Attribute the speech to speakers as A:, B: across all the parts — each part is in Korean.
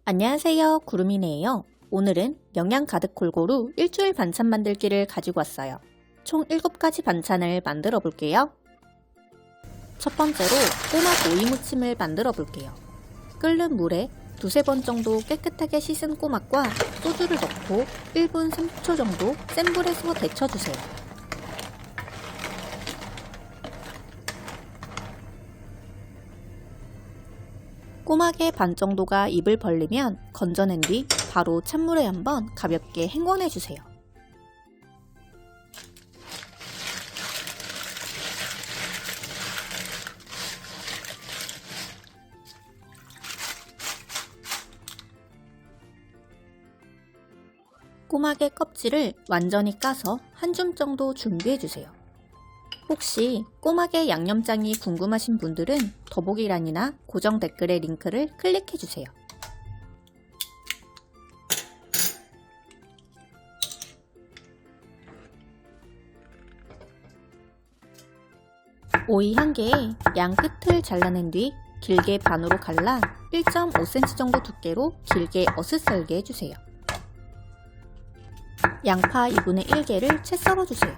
A: 안녕하세요, 구름이네요. 오늘은 영양 가득 골고루 일주일 반찬 만들기를 가지고 왔어요. 총 7가지 반찬을 만들어 볼게요. 첫 번째로 꼬막 오이 무침을 만들어 볼게요. 끓는 물에 두세 번 정도 깨끗하게 씻은 꼬막과 소주를 넣고 1분 30초 정도 센 불에서 데쳐주세요. 꼬막의 반 정도가 입을 벌리면 건져낸 뒤 바로 찬물에 한번 가볍게 헹궈내주세요. 꼬막의 껍질을 완전히 까서 한 줌 정도 준비해주세요. 혹시 꼬막의 양념장이 궁금하신 분들은 더보기란이나 고정 댓글의 링크를 클릭해주세요. 오이 한 개에 양 끝을 잘라낸 뒤 길게 반으로 갈라 1.5cm 정도 두께로 길게 어슷썰게 해주세요. 양파 2분의 1개를 채 썰어주세요.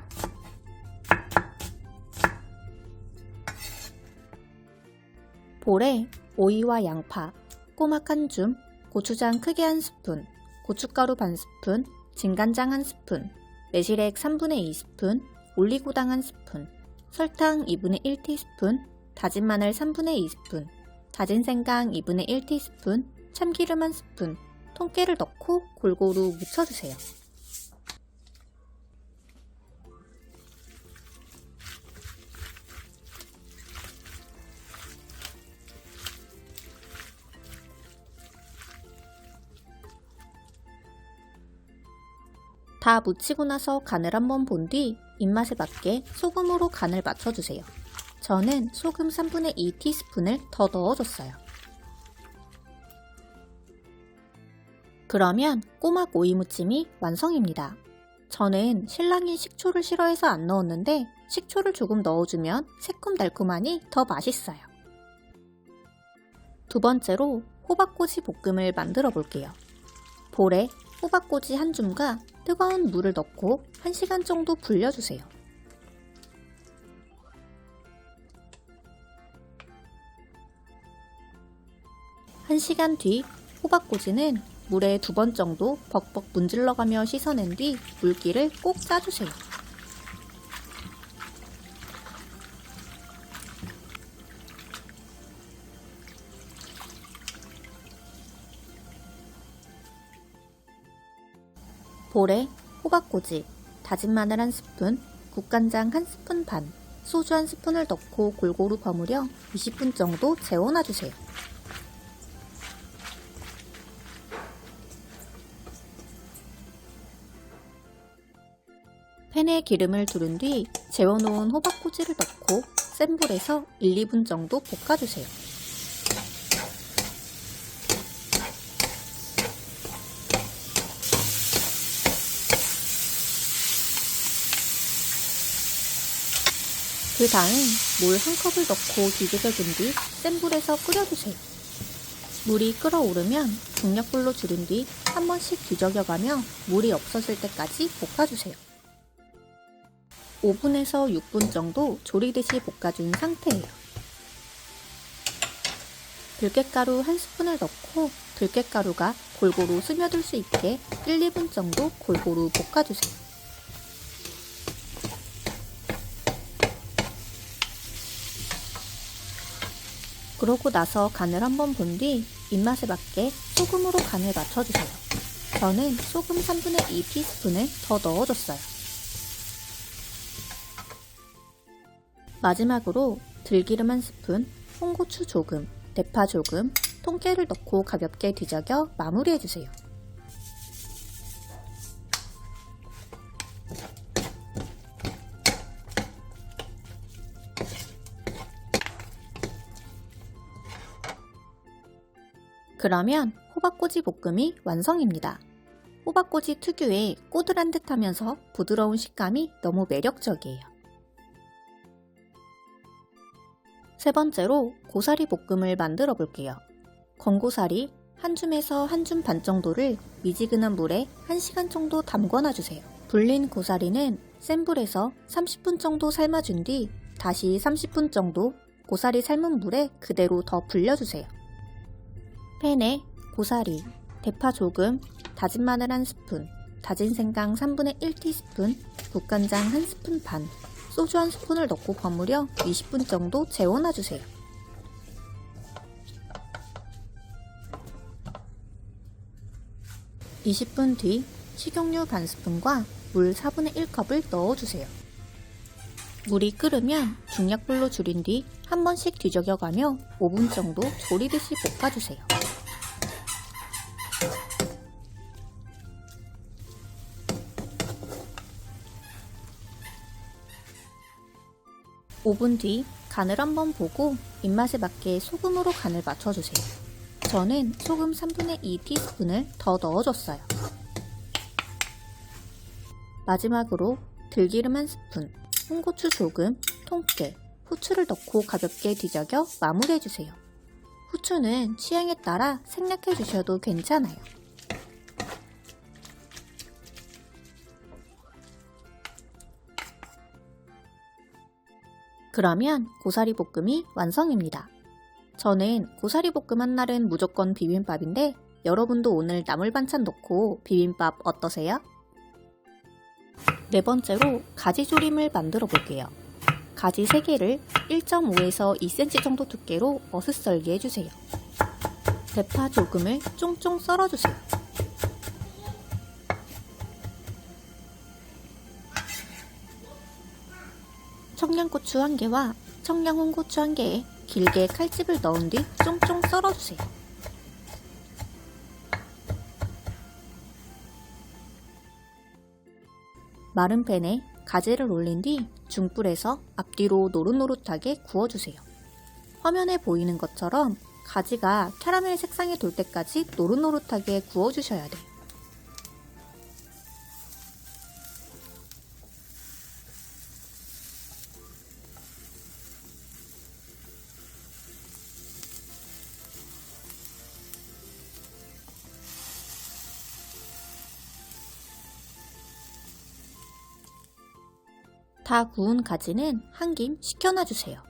A: 볼에 오이와 양파, 꼬막 한 줌, 고추장 크게 한 스푼, 고춧가루 반 스푼, 진간장 한 스푼, 매실액 3분의 2스푼, 올리고당 한 스푼, 설탕 2분의 1티스푼, 다진 마늘 3분의 2스푼, 다진 생강 2분의 1티스푼, 참기름 한 스푼, 통깨를 넣고 골고루 묻혀주세요. 다 묻히고 나서 간을 한번 본 뒤 입맛에 맞게 소금으로 간을 맞춰주세요. 저는 소금 3분의 2티스푼을 더 넣어줬어요. 그러면 꼬막 오이 무침이 완성입니다. 저는 신랑이 식초를 싫어해서 안 넣었는데 식초를 조금 넣어주면 새콤달콤하니 더 맛있어요. 두 번째로 호박꼬지 볶음을 만들어 볼게요. 볼에 호박꼬지 한 줌과 뜨거운 물을 넣고 1시간 정도 불려주세요. 한 시간 뒤 호박꼬지는 물에 2번 정도 벅벅 문질러가며 씻어낸 뒤 물기를 꼭 짜주세요. 볼에 호박꼬지, 다진 마늘 한 스푼, 국간장 한 스푼 반, 소주 한 스푼을 넣고 골고루 버무려 20분 정도 재워놔주세요. 팬에 기름을 두른 뒤 재워놓은 호박꼬지를 넣고 센 불에서 1, 2분 정도 볶아주세요. 그 다음 물 한 컵을 넣고 뒤집어준 뒤 센 불에서 끓여주세요. 물이 끓어오르면 중약불로 줄인 뒤 한 번씩 뒤적여가며 물이 없어질 때까지 볶아주세요. 5분에서 6분 정도 조리듯이 볶아준 상태예요. 들깨가루 한 스푼을 넣고 들깨가루가 골고루 스며들 수 있게 1, 2분 정도 골고루 볶아주세요. 그러고 나서 간을 한번 본 뒤 입맛에 맞게 소금으로 간을 맞춰주세요. 저는 소금 3분의 2티스푼을 더 넣어줬어요. 마지막으로 들기름 한 스푼, 홍고추 조금, 대파 조금, 통깨를 넣고 가볍게 뒤적여 마무리해주세요. 그러면 호박꼬지 볶음이 완성입니다. 호박꼬지 특유의 꼬들한 듯하면서 부드러운 식감이 너무 매력적이에요. 세 번째로 고사리 볶음을 만들어 볼게요. 건고사리 한 줌에서 한 줌 반 정도를 미지근한 물에 1시간 정도 담궈놔주세요. 불린 고사리는 센 불에서 30분 정도 삶아준 뒤 다시 30분 정도 고사리 삶은 물에 그대로 더 불려주세요. 팬에 고사리, 대파 조금, 다진 마늘 1스푼, 다진 생강 3분의 1티스푼, 국간장 1스푼 반, 소주 1스푼을 넣고 버무려 20분 정도 재워놔주세요. (20분) 뒤 식용유 반스푼과 물 4분의 1컵을 넣어주세요. 물이 끓으면 중약불로 줄인 뒤 한 번씩 뒤적여가며 5분 정도 조리듯이 볶아주세요. (5분) 뒤 간을 한번 보고 입맛에 맞게 소금으로 간을 맞춰주세요. 저는 소금 3분의 2티스푼을 더 넣어줬어요. 마지막으로 들기름 1스푼, 홍고추 조금, 통깨, 후추를 넣고 가볍게 뒤적여 마무리해주세요. 후추는 취향에 따라 생략해주셔도 괜찮아요. 그러면 고사리 볶음이 완성입니다. 저는 고사리 볶음 한 날은 무조건 비빔밥인데 여러분도 오늘 나물 반찬 넣고 비빔밥 어떠세요? 네 번째로 가지조림을 만들어 볼게요. 가지 3개를 1.5에서 2cm 정도 두께로 어슷썰기 해주세요. 대파 조금을 쫑쫑 썰어주세요. 청양고추 1개와 청양홍고추 1개에 길게 칼집을 넣은 뒤 쫑쫑 썰어주세요. 마른 팬에 가지를 올린 뒤 중불에서 앞뒤로 노릇노릇하게 구워주세요. 화면에 보이는 것처럼 가지가 캐러멜 색상이 돌 때까지 노릇노릇하게 구워주셔야 돼요. 다 구운 가지는 한 김 식혀놔주세요.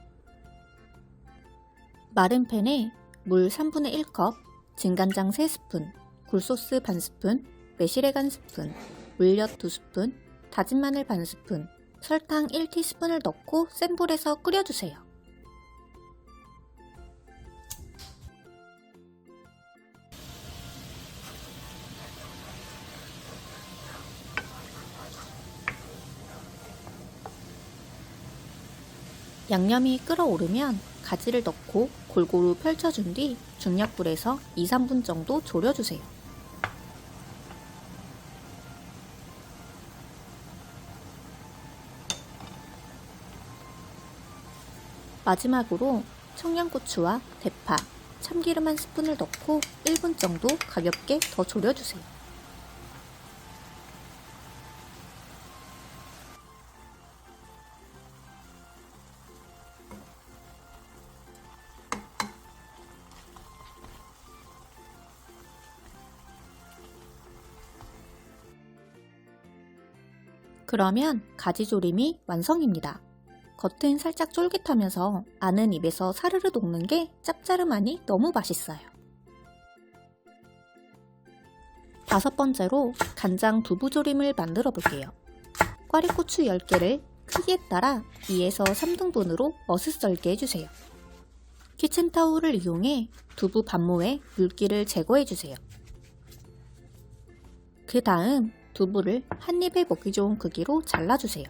A: 마른 팬에 물 3분의 1컵, 진간장 3스푼, 굴소스 반스푼, 매실액 1스푼, 물엿 2스푼, 다진 마늘 반스푼, 설탕 1티스푼을 넣고 센 불에서 끓여주세요. 양념이 끓어오르면 가지를 넣고 골고루 펼쳐준 뒤 중약불에서 2-3분 정도 졸여주세요. 마지막으로 청양고추와 대파, 참기름 1스푼을 넣고 1분 정도 가볍게 더 졸여주세요. 그러면 가지조림이 완성입니다. 겉은 살짝 쫄깃하면서 안은 입에서 사르르 녹는 게 짭짜름하니 너무 맛있어요. 5번째로 간장 두부조림을 만들어 볼게요. 꽈리고추 10개를 크기에 따라 2에서 3등분으로 어슷썰게 해주세요. 키친타올을 이용해 두부 반모에 물기를 제거해주세요. 그 다음 두부를 한 입에 먹기 좋은 크기로 잘라주세요.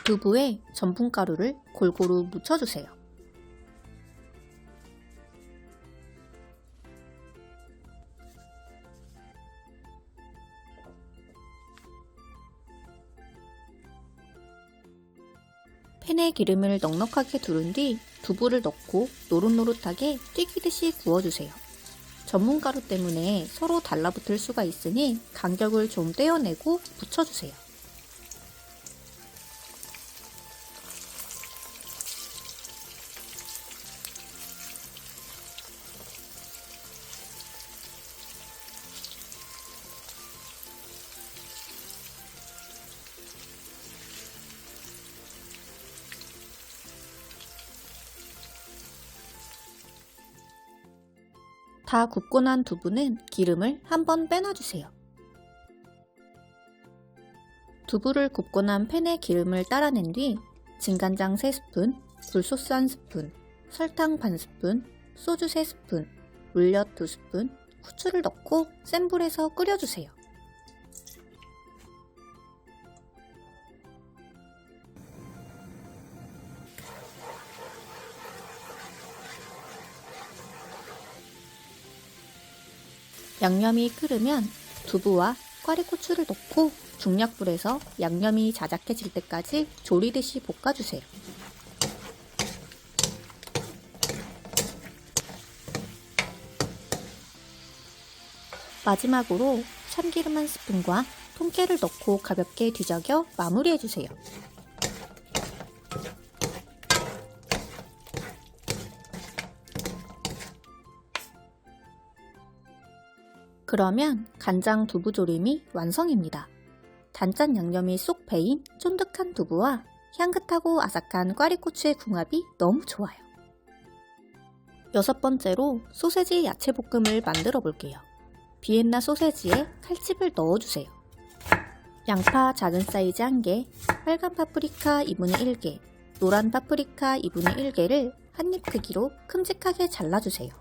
A: 두부에 전분가루를 골고루 묻혀주세요. 팬에 기름을 넉넉하게 두른 뒤 두부를 넣고 노릇노릇하게 튀기듯이 구워주세요. 전문가루 때문에 서로 달라붙을 수가 있으니 간격을 좀 떼어내고 붙여주세요. 다 굽고 난 두부는 기름을 한번 빼놔주세요. 두부를 굽고 난 팬에 기름을 따라낸 뒤 진간장 3스푼, 굴소스 1스푼, 설탕 반 스푼, 소주 3스푼, 물엿 2스푼, 후추를 넣고 센 불에서 끓여주세요. 양념이 끓으면 두부와 꽈리고추를 넣고 중약불에서 양념이 자작해질 때까지 조리듯이 볶아주세요. 마지막으로 참기름 1스푼과 통깨를 넣고 가볍게 뒤적여 마무리해주세요. 그러면 간장 두부조림이 완성입니다. 단짠 양념이 쏙 배인 쫀득한 두부와 향긋하고 아삭한 꽈리고추의 궁합이 너무 좋아요. 6번째로 소세지 야채볶음을 만들어 볼게요. 비엔나 소세지에 칼집을 넣어주세요. 양파 작은 사이즈 1개, 빨간 파프리카 2분의 1개, 노란 파프리카 2분의 1개를 한입 크기로 큼직하게 잘라주세요.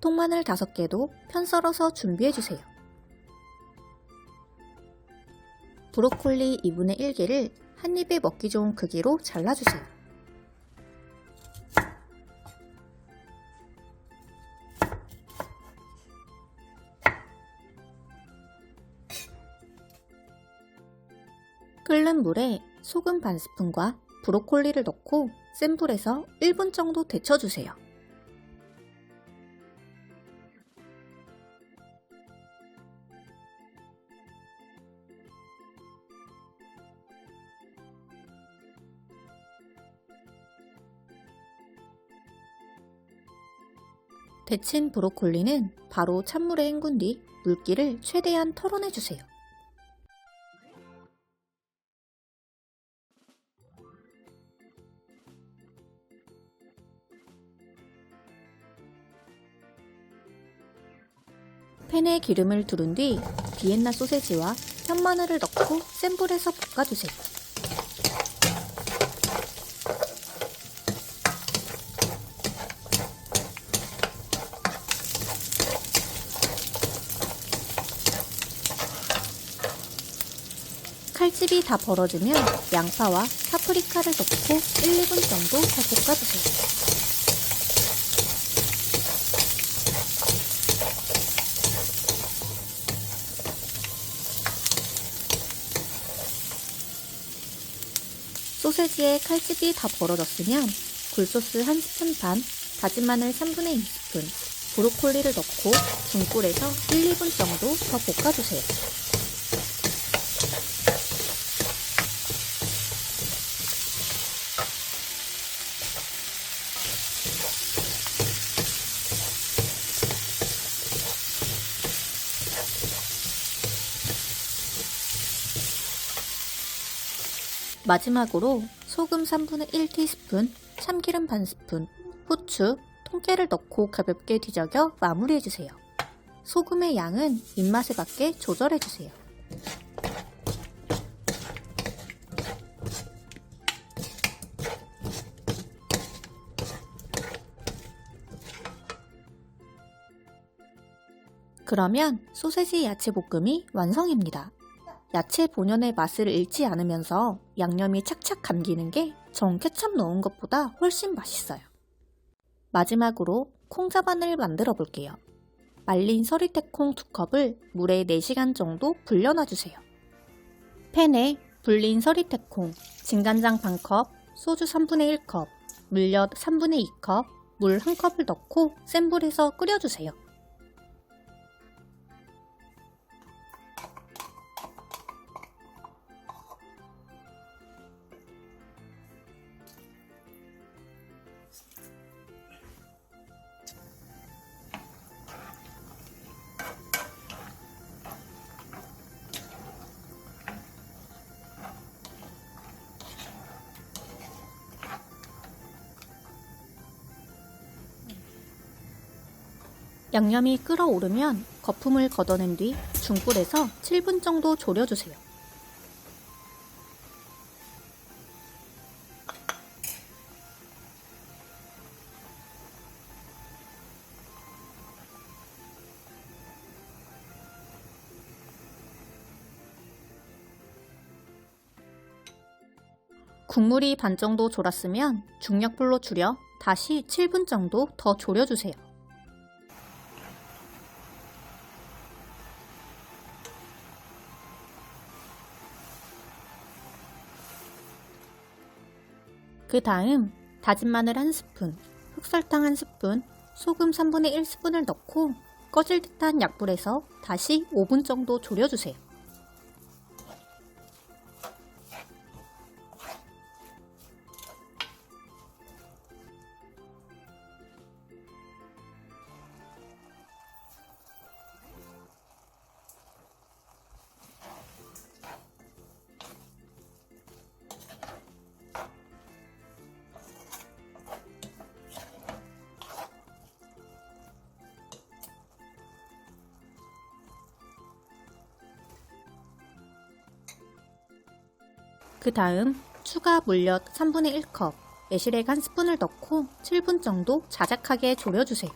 A: 통마늘 5개도 편 썰어서 준비해주세요. 브로콜리 2분의 1개를 한 입에 먹기 좋은 크기로 잘라주세요. 끓는 물에 소금 반 스푼과 브로콜리를 넣고 센 불에서 1분 정도 데쳐주세요. 데친 브로콜리는 바로 찬물에 헹군 뒤 물기를 최대한 털어내주세요. 팬에 기름을 두른 뒤 비엔나 소세지와 편마늘을 넣고 센 불에서 볶아주세요. 칼집이 다 벌어지면 양파와 파프리카를 넣고 1, 2분 정도 더 볶아주세요. 소세지에 칼집이 다 벌어졌으면 굴소스 1스푼 반, 다진 마늘 3분의 2스푼, 브로콜리를 넣고 중불에서 1, 2분 정도 더 볶아주세요. 마지막으로 소금 3분의 1티스푼, 참기름 반 스푼, 후추, 통깨를 넣고 가볍게 뒤적여 마무리해주세요. 소금의 양은 입맛에 맞게 조절해주세요. 그러면 소세지 야채볶음이 완성입니다. 야채 본연의 맛을 잃지 않으면서 양념이 착착 감기는 게 전 케첩 넣은 것보다 훨씬 맛있어요. 마지막으로 콩자반을 만들어 볼게요. 말린 서리태콩 2컵을 물에 4시간 정도 불려놔주세요. 팬에 불린 서리태콩, 진간장 반컵, 소주 3분의 1컵, 물엿 3분의 2컵, 물 1컵을 넣고 센 불에서 끓여주세요. 양념이 끓어오르면 거품을 걷어낸 뒤 중불에서 7분 정도 졸여주세요. 국물이 반 정도 졸았으면 중약불로 줄여 다시 7분 정도 더 졸여주세요. 그 다음 다진 마늘 1스푼, 흑설탕 1스푼, 소금 3분의 1스푼을 넣고 꺼질 듯한 약불에서 다시 5분 정도 졸여주세요. 그 다음 추가 물엿 3분의 1컵, 매실액 1스푼을 넣고 7분 정도 자작하게 졸여주세요.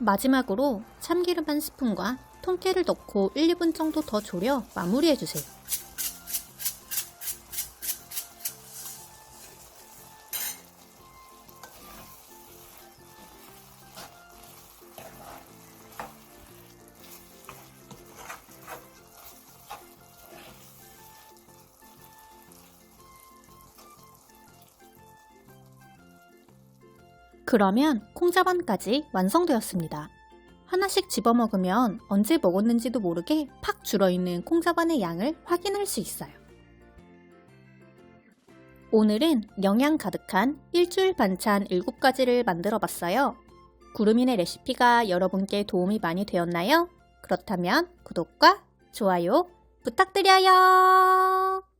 A: 마지막으로 참기름 1스푼과 통깨를 넣고 1, 2분 정도 더 졸여 마무리해주세요. 그러면 콩자반까지 완성되었습니다. 하나씩 집어 먹으면 언제 먹었는지도 모르게 팍 줄어있는 콩자반의 양을 확인할 수 있어요. 오늘은 영양 가득한 일주일 반찬 7가지를 만들어 봤어요. 구름이네 레시피가 여러분께 도움이 많이 되었나요? 그렇다면 구독과 좋아요 부탁드려요.